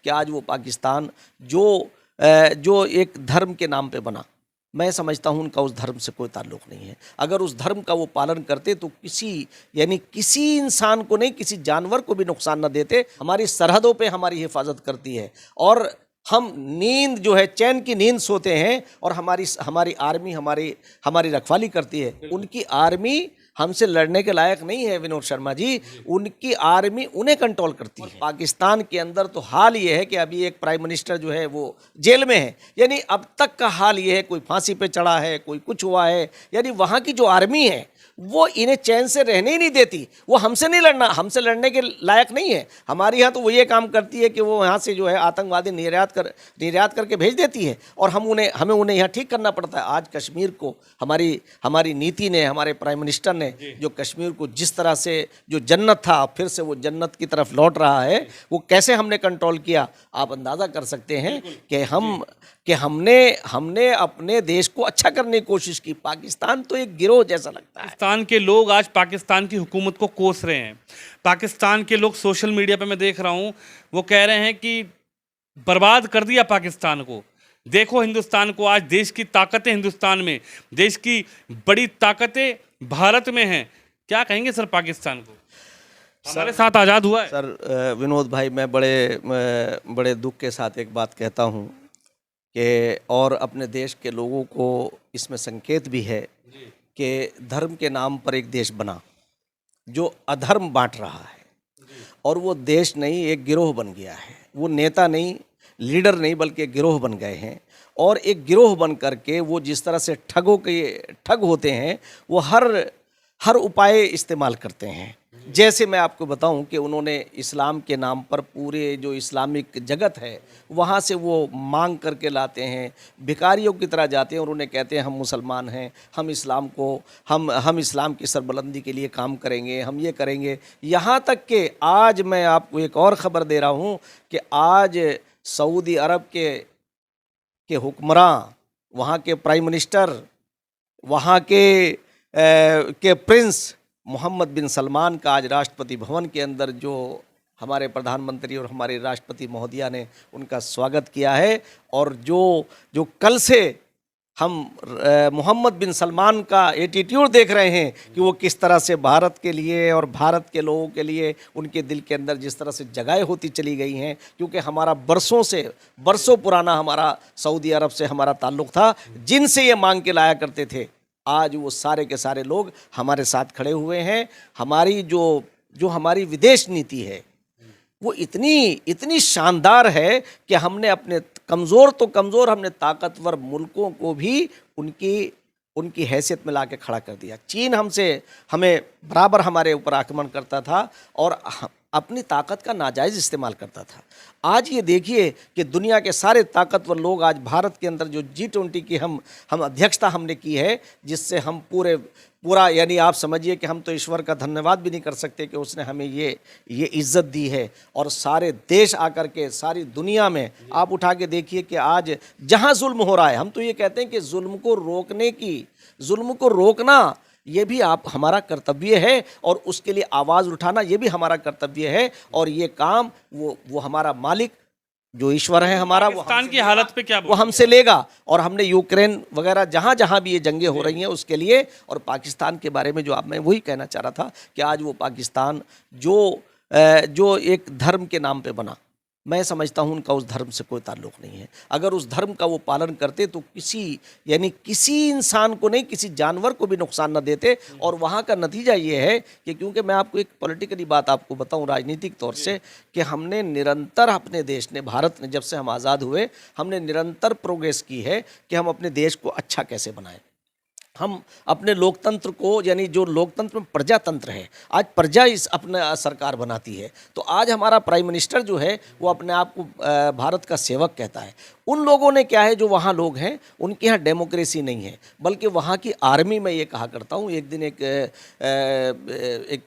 कि आज वो पाकिस्तान जो एक धर्म के नाम पे बना, मैं समझता हूँ उनका उस धर्म से कोई ताल्लुक़ नहीं है। अगर उस धर्म का वो पालन करते तो किसी इंसान को नहीं, किसी जानवर को भी नुकसान न देते। हमारी सरहदों पे हमारी हिफाजत करती है और हम नींद जो है, चैन की नींद सोते हैं और हमारी आर्मी हमारी रखवाली करती है। उनकी आर्मी हमसे लड़ने के लायक नहीं है विनोद शर्मा जी, उनकी आर्मी उन्हें कंट्रोल करती है। पाकिस्तान के अंदर तो हाल ये है कि अभी एक प्राइम मिनिस्टर जो है वो जेल में है, यानी अब तक का हाल ये है, कोई फांसी पे चढ़ा है, कोई कुछ हुआ है, यानी वहाँ की जो आर्मी है वो इन्हें चैन से रहने ही नहीं देती। वो हमसे लड़ने के लायक नहीं है। हमारे यहाँ तो वो ये काम करती है कि वो यहाँ से जो है आतंकवादी निर्यात करके भेज देती है और हमें उन्हें यहाँ ठीक करना पड़ता है। आज कश्मीर को हमारी नीति ने, हमारे प्राइम मिनिस्टर ने जो कश्मीर को जिस तरह से जो जन्नत था फिर से वो जन्नत की तरफ लौट रहा है, वो कैसे हमने कंट्रोल किया, आप अंदाज़ा कर सकते हैं कि हमने अपने देश को अच्छा करने की कोशिश की। पाकिस्तान तो एक गिरोह जैसा लगता है। पाकिस्तान के लोग आज पाकिस्तान की हुकूमत को कोस रहे हैं। पाकिस्तान के लोग सोशल मीडिया पे मैं देख रहा हूँ, वो कह रहे हैं कि बर्बाद कर दिया पाकिस्तान को। देखो हिंदुस्तान को, आज देश की ताकतें हिंदुस्तान में, देश की बड़ी ताकतें भारत में हैं। क्या कहेंगे सर पाकिस्तान को? हमारे साथ आज़ाद हुआ है। सर विनोद भाई, मैं बड़े दुख के साथ एक बात कहता हूँ कि और अपने देश के लोगों को इसमें संकेत भी है कि धर्म के नाम पर एक देश बना जो अधर्म बांट रहा है और वो देश नहीं, एक गिरोह बन गया है। वो नेता नहीं, लीडर नहीं, बल्कि एक गिरोह बन गए हैं और एक गिरोह बन करके वो जिस तरह से ठग होते हैं, वो हर उपाय इस्तेमाल करते हैं। जैसे मैं आपको बताऊं कि उन्होंने इस्लाम के नाम पर पूरे जो इस्लामिक जगत है वहाँ से वो मांग करके लाते हैं, भिखारियों की तरह जाते हैं और उन्हें कहते हैं हम मुसलमान हैं, हम इस्लाम की सरबलंदी के लिए काम करेंगे, हम ये करेंगे। यहाँ तक कि आज मैं आपको एक और ख़बर दे रहा हूँ कि आज सऊदी अरब के हुक्मरान, वहाँ के प्राइम मिनिस्टर, वहाँ के प्रिंस मोहम्मद बिन सलमान का आज राष्ट्रपति भवन के अंदर जो हमारे प्रधानमंत्री और हमारे राष्ट्रपति महोदया ने उनका स्वागत किया है। और जो कल से हम मोहम्मद बिन सलमान का एटीट्यूड देख रहे हैं कि वो किस तरह से भारत के लिए और भारत के लोगों के लिए उनके दिल के अंदर जिस तरह से जगहें होती चली गई हैं, क्योंकि हमारा बरसों पुराना हमारा सऊदी अरब से हमारा ताल्लुक़ था, जिनसे ये मांग के लाया करते थे। आज वो सारे के सारे लोग हमारे साथ खड़े हुए हैं। हमारी जो हमारी विदेश नीति है वो इतनी शानदार है कि हमने अपने कमज़ोर हमने ताकतवर मुल्कों को भी उनकी हैसियत में ला के खड़ा कर दिया। चीन हमें बराबर हमारे ऊपर आक्रमण करता था और अपनी ताकत का नाजायज़ इस्तेमाल करता था। आज ये देखिए कि दुनिया के सारे ताकतवर लोग आज भारत के अंदर जो G20 की हम अध्यक्षता हमने की है, जिससे हम पूरा यानी आप समझिए कि हम तो ईश्वर का धन्यवाद भी नहीं कर सकते कि उसने हमें ये इज़्ज़त दी है। और सारे देश आकर के सारी दुनिया में आप उठा के देखिए कि आज जहाँ जुल्म हो रहा है, हम तो ये कहते हैं कि जुल्म को रोकना ये भी हमारा कर्तव्य है और उसके लिए आवाज़ उठाना ये भी हमारा कर्तव्य है। और ये काम वो हमारा मालिक जो ईश्वर है हमारा, पाकिस्तान की हालत पे क्या वो हमसे लेगा। और हमने यूक्रेन वगैरह जहाँ भी ये जंगें हो रही हैं उसके लिए, और पाकिस्तान के बारे में मैं वही कहना चाह रहा था कि आज वो पाकिस्तान जो एक धर्म के नाम पे बना, मैं समझता हूँ उनका उस धर्म से कोई ताल्लुक़ नहीं है। अगर उस धर्म का वो पालन करते तो किसी इंसान को नहीं, किसी जानवर को भी नुकसान न देते। और वहाँ का नतीजा ये है कि क्योंकि मैं आपको एक पॉलिटिकली बात आपको बताऊँ राजनीतिक तौर से, कि हमने निरंतर अपने देश ने, भारत ने, जब से हम आज़ाद हुए, हमने निरंतर प्रोग्रेस की है कि हम अपने देश को अच्छा कैसे बनाएं। हम अपने लोकतंत्र को, यानी जो लोकतंत्र में प्रजातंत्र है, आज प्रजा अपना सरकार बनाती है। तो आज हमारा प्राइम मिनिस्टर जो है वो अपने आप को भारत का सेवक कहता है। उन लोगों ने क्या है, जो वहाँ लोग हैं उनके यहाँ डेमोक्रेसी नहीं है, बल्कि वहाँ की आर्मी, मैं ये कहा करता हूँ। एक दिन एक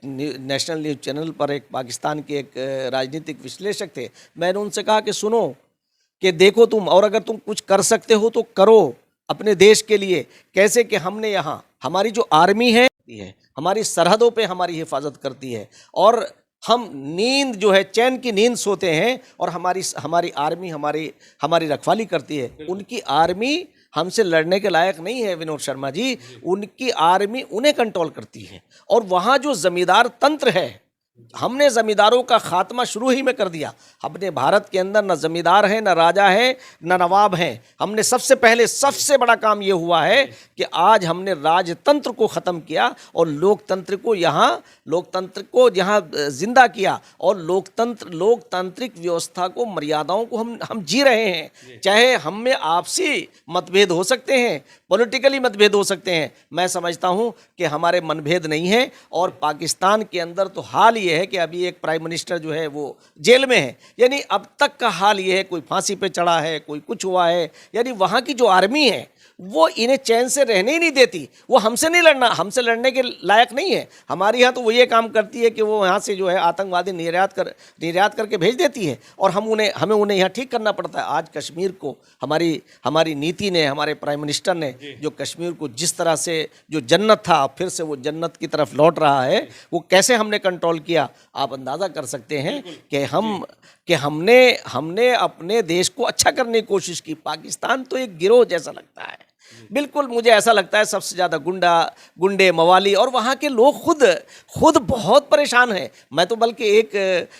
नेशनल न्यूज़ चैनल पर एक पाकिस्तान के एक राजनीतिक विश्लेषक थे, मैंने उनसे कहा कि सुनो कि देखो तुम, और अगर तुम कुछ कर सकते हो तो करो अपने देश के लिए। कैसे कि हमने यहाँ, हमारी जो आर्मी है हमारी सरहदों पे हमारी हिफाजत करती है और हम नींद जो है चैन की नींद सोते हैं और हमारी हमारी आर्मी हमारी रखवाली करती है। उनकी आर्मी हमसे लड़ने के लायक नहीं है विनोद शर्मा जी, उनकी आर्मी उन्हें कंट्रोल करती है। और वहाँ जो जमींदार तंत्र है, हमने जमींदारों का खात्मा शुरू ही में कर दिया। अपने भारत के अंदर न जमींदार है, न राजा है, न नवाब हैं। हमने सबसे पहले सबसे बड़ा काम ये हुआ है कि आज हमने राजतंत्र को ख़त्म किया और लोकतंत्र को यहाँ जिंदा किया। और लोकतांत्रिक व्यवस्था को, मर्यादाओं को हम जी रहे हैं। चाहे हम में आपसी मतभेद हो सकते हैं, पॉलिटिकली मतभेद हो सकते हैं, मैं समझता हूँ कि हमारे मनभेद नहीं है। और पाकिस्तान के अंदर तो हाल ये है कि अभी एक प्राइम मिनिस्टर जो है वो जेल में है। यानी अब तक का हाल ये है, कोई फांसी पे चढ़ा है, कोई कुछ हुआ है। यानी वहाँ की जो आर्मी है वो इन्हें चैन से रहने ही नहीं देती। वो हमसे लड़ने के लायक नहीं है। हमारे यहाँ तो वो ये काम करती है कि वो यहाँ से जो है आतंकवादी निर्यात करके भेज देती है और हमें उन्हें यहाँ ठीक करना पड़ता है। आज कश्मीर को हमारी नीति ने, हमारे प्राइम मिनिस्टर ने जो कश्मीर को जिस तरह से जो जन्नत था फिर से वो जन्नत की तरफ लौट रहा है, वो कैसे हमने कंट्रोल किया आप अंदाज़ा कर सकते हैं कि हमने अपने देश को अच्छा करने की कोशिश की। पाकिस्तान तो एक गिरोह जैसा लगता है, बिल्कुल मुझे ऐसा लगता है सबसे ज़्यादा गुंडे मवाली, और वहाँ के लोग खुद बहुत परेशान हैं। मैं तो बल्कि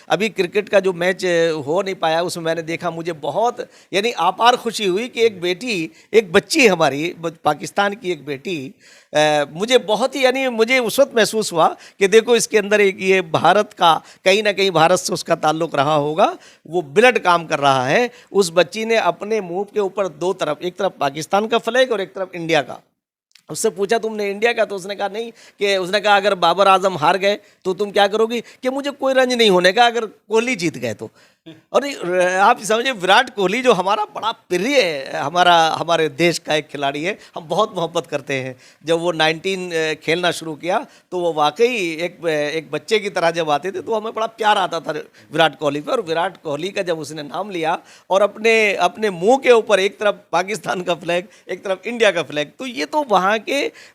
अभी क्रिकेट का जो मैच हो नहीं पाया उसमें मैंने देखा, मुझे बहुत यानी आपार खुशी हुई कि एक बच्ची हमारी पाकिस्तान की एक बेटी, मुझे बहुत ही यानी मुझे उस वक्त महसूस हुआ कि देखो इसके अंदर एक ये भारत का कहीं ना कहीं भारत से उसका ताल्लुक़ रहा होगा, वो ब्लड काम कर रहा है। उस बच्ची ने अपने मुंह के ऊपर दो तरफ, एक तरफ पाकिस्तान का फ्लैग और एक तरफ इंडिया का। उससे पूछा तुमने इंडिया का, तो उसने कहा नहीं, कि उसने कहा अगर बाबर आजम हार गए तो तुम क्या करोगी, कि मुझे कोई रंज नहीं होने का अगर कोहली जीत गए तो। और आप समझिए विराट कोहली जो हमारा बड़ा प्रिय है, हमारे देश का एक खिलाड़ी है, हम बहुत मोहब्बत करते हैं। जब वो 19 खेलना शुरू किया तो वो वाकई एक बच्चे की तरह जब आते थे तो हमें बड़ा प्यार आता था विराट कोहली पर। और विराट कोहली का जब उसने नाम लिया और अपने मुंह के ऊपर एक तरफ पाकिस्तान का फ्लैग एक तरफ इंडिया का फ्लैग, तो ये तो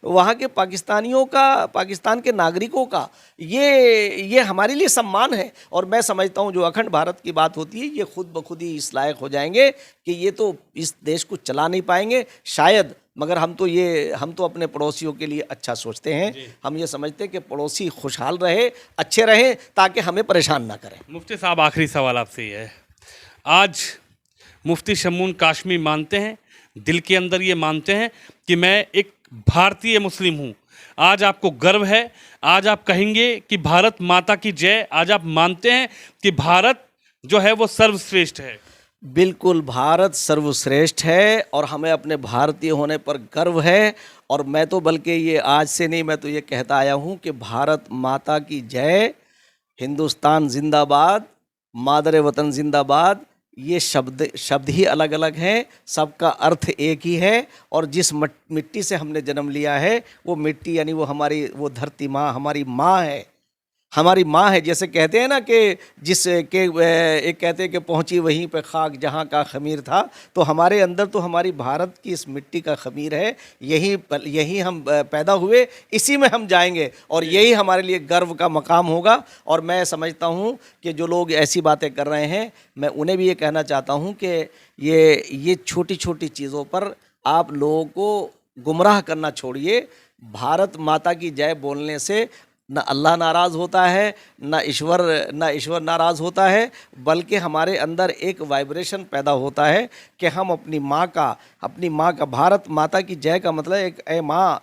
वहाँ के पाकिस्तानियों का, पाकिस्तान के नागरिकों का ये हमारे लिए सम्मान है। और मैं समझता हूँ जो अखंड भारत की बात होती है, ये खुद ब खुद ही इस लायक हो जाएंगे कि ये तो इस देश को चला नहीं पाएंगे शायद, मगर हम तो अपने पड़ोसियों के लिए अच्छा सोचते हैं। हम ये समझते हैं कि पड़ोसी खुशहाल रहे, अच्छे रहें, ताकि हमें परेशान ना करें। मुफ्ती साहब, आखिरी सवाल आपसे ये है, आज मुफ्ती शम्मून काशमी मानते हैं, दिल के अंदर ये मानते हैं कि मैं एक भारतीय मुस्लिम हूँ, आज आपको गर्व है, आज आप कहेंगे कि भारत माता की जय, आज आप मानते हैं कि भारत जो है वो सर्वश्रेष्ठ है? बिल्कुल, भारत सर्वश्रेष्ठ है और हमें अपने भारतीय होने पर गर्व है। और मैं तो बल्कि ये आज से नहीं, मैं तो ये कहता आया हूँ कि भारत माता की जय, हिंदुस्तान जिंदाबाद, मादर वतन जिंदाबाद, ये शब्द ही अलग अलग हैं, सबका अर्थ एक ही है। और जिस मिट्टी से हमने जन्म लिया है वो मिट्टी यानी वो धरती माँ हमारी माँ है, हमारी माँ है। जैसे कहते हैं ना कि एक कहते हैं कि पहुँची वहीं पे खाक जहाँ का खमीर था, तो हमारे अंदर तो हमारी भारत की इस मिट्टी का खमीर है। यही हम पैदा हुए, इसी में हम जाएंगे और यही हमारे लिए गर्व का मकाम होगा। और मैं समझता हूँ कि जो लोग ऐसी बातें कर रहे हैं, मैं उन्हें भी ये कहना चाहता हूँ कि ये छोटी छोटी चीज़ों पर आप लोगों को गुमराह करना छोड़िए। भारत माता की जय बोलने से न अल्लाह नाराज़ होता है, न ईश्वर नाराज़ होता है, बल्कि हमारे अंदर एक वाइब्रेशन पैदा होता है कि हम अपनी माँ का भारत माता की जय का मतलब एक ए माँ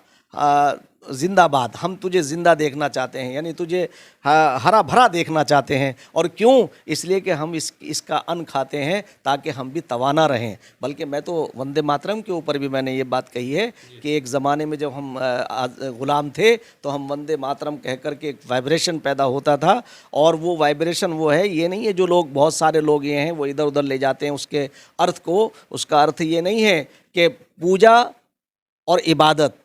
जिंदाबाद, हम तुझे ज़िंदा देखना चाहते हैं, यानी तुझे हरा भरा देखना चाहते हैं। और क्यों? इसलिए कि हम इसका अन्न खाते हैं ताकि हम भी तवाना रहें। बल्कि मैं तो वंदे मातरम के ऊपर भी मैंने ये बात कही है कि एक ज़माने में जब हम ग़ुलाम थे तो हम वंदे मातरम कह कर के एक वाइब्रेशन पैदा होता था। और वो वाइब्रेशन वो है, ये नहीं है जो लोग, बहुत सारे लोग ये हैं वो इधर उधर ले जाते हैं उसके अर्थ को। उसका अर्थ ये नहीं है कि पूजा और इबादत,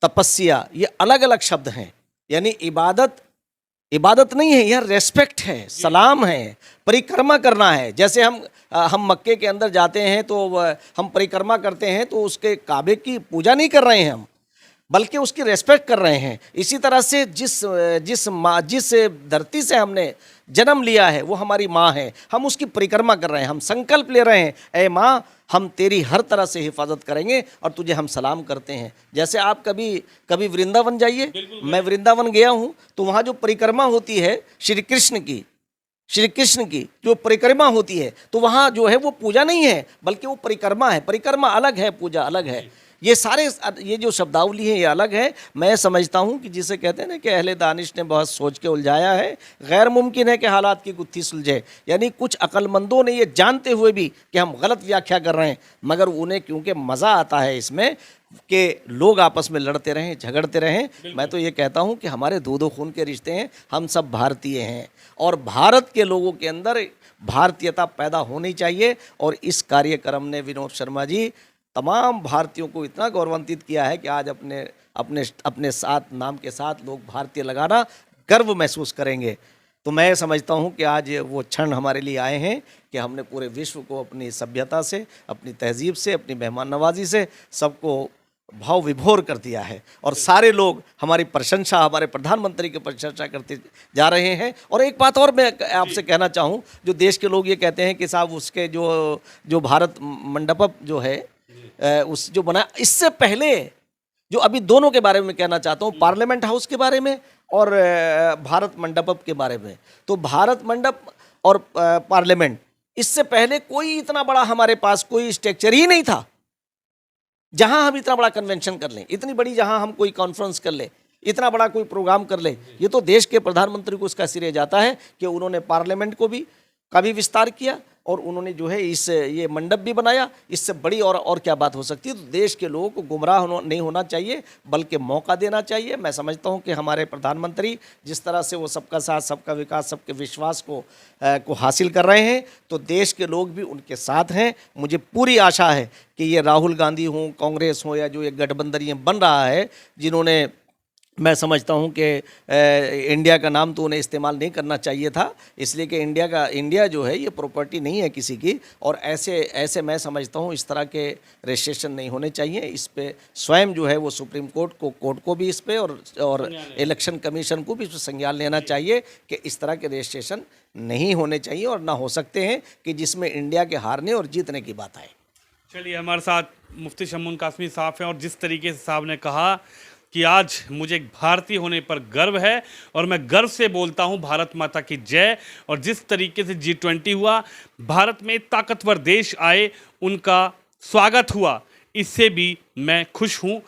तपस्या, ये अलग अलग शब्द हैं। यानी इबादत नहीं है, यह रेस्पेक्ट है, सलाम है, परिक्रमा करना है। जैसे हम मक्के के अंदर जाते हैं तो हम परिक्रमा करते हैं, तो उसके काबे की पूजा नहीं कर रहे हैं हम, बल्कि उसकी रेस्पेक्ट कर रहे हैं। इसी तरह से जिस धरती से हमने जन्म लिया है वो हमारी माँ है, हम उसकी परिक्रमा कर रहे हैं, हम संकल्प ले रहे हैं, ऐ माँ हम तेरी हर तरह से हिफाजत करेंगे और तुझे हम सलाम करते हैं। जैसे आप कभी वृंदावन जाइए, मैं वृंदावन गया हूँ, तो वहाँ जो परिक्रमा होती है श्री कृष्ण की जो परिक्रमा होती है, तो वहाँ जो है वो पूजा नहीं है बल्कि वो परिक्रमा है। परिक्रमा अलग है, पूजा अलग है। ये जो शब्दावली है ये अलग है। मैं समझता हूँ कि जिसे कहते हैं ना कि अहले दानिश ने बहुत सोच के उलझाया है, गैर मुमकिन है कि हालात की गुत्थी सुलझे। यानी कुछ अक्लमंदों ने ये जानते हुए भी कि हम गलत व्याख्या कर रहे हैं, मगर उन्हें क्योंकि मज़ा आता है इसमें कि लोग आपस में लड़ते रहें, झगड़ते रहें। मैं तो ये कहता हूँ कि हमारे दो खून के रिश्ते हैं, हम सब भारतीय हैं और भारत के लोगों के अंदर भारतीयता पैदा होनी चाहिए। और इस कार्यक्रम ने, विनोद शर्मा जी, तमाम भारतीयों को इतना गौरवान्वित किया है कि आज अपने साथ नाम के साथ लोग भारतीय लगाना गर्व महसूस करेंगे। तो मैं समझता हूँ कि आज वो क्षण हमारे लिए आए हैं कि हमने पूरे विश्व को अपनी सभ्यता से, अपनी तहजीब से, अपनी मेहमान नवाजी से सबको भाव विभोर कर दिया है और सारे लोग हमारी प्रशंसा, हमारे प्रधानमंत्री की प्रशंसा करते जा रहे हैं। और एक बात और मैं आपसे कहना चाहूँ, जो देश के लोग ये कहते हैं कि साहब उसके जो भारत मंडपम जो है उस जो बना, इससे पहले जो अभी दोनों के बारे में कहना चाहता हूँ, पार्लियामेंट हाउस के बारे में और भारत मंडपम के बारे में। तो भारत मंडप और पार्लियामेंट, इससे पहले कोई इतना बड़ा हमारे पास कोई स्ट्रक्चर ही नहीं था जहां हम इतना बड़ा कन्वेंशन कर लें, इतनी बड़ी जहां हम कोई कॉन्फ्रेंस कर ले, इतना बड़ा कोई प्रोग्राम कर ले। ये तो देश के प्रधानमंत्री को इसका श्रेय जाता है कि उन्होंने पार्लियामेंट को भी का भी विस्तार किया और उन्होंने जो है ये मंडप भी बनाया। इससे बड़ी और क्या बात हो सकती है। तो देश के लोगों को गुमराह नहीं होना चाहिए बल्कि मौका देना चाहिए। मैं समझता हूं कि हमारे प्रधानमंत्री जिस तरह से वो सबका साथ, सबका विकास, सबके विश्वास को हासिल कर रहे हैं, तो देश के लोग भी उनके साथ हैं। मुझे पूरी आशा है कि ये राहुल गांधी हो, कांग्रेस हो, या जो ये गठबंधन ये बन रहा है, जिन्होंने, मैं समझता हूं कि इंडिया का नाम तो उन्हें इस्तेमाल नहीं करना चाहिए था, इसलिए कि इंडिया जो है ये प्रॉपर्टी नहीं है किसी की। और ऐसे मैं समझता हूं इस तरह के रजिस्ट्रेशन नहीं होने चाहिए। इस पे स्वयं जो है वो सुप्रीम कोर्ट को भी इस पे और इलेक्शन कमीशन को भी इस पर संज्ञान लेना चाहिए कि इस तरह के रजिस्ट्रेशन नहीं होने चाहिए और ना हो सकते हैं कि जिसमें इंडिया के हारने और जीतने की बात आए। चलिए, हमारे साथ मुफ्ती शम्मून कासमी साहब हैं और जिस तरीके से साहब ने कहा कि आज मुझे एक भारतीय होने पर गर्व है और मैं गर्व से बोलता हूं भारत माता की जय। और जिस तरीके से G20 हुआ, भारत में ताकतवर देश आए, उनका स्वागत हुआ, इससे भी मैं खुश हूं।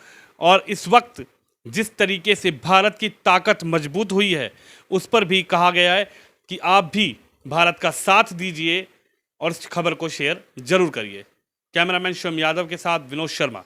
और इस वक्त जिस तरीके से भारत की ताकत मजबूत हुई है, उस पर भी कहा गया है कि आप भी भारत का साथ दीजिए और इस खबर को शेयर जरूर करिए। कैमरामैन शिवम यादव के साथ विनोद शर्मा।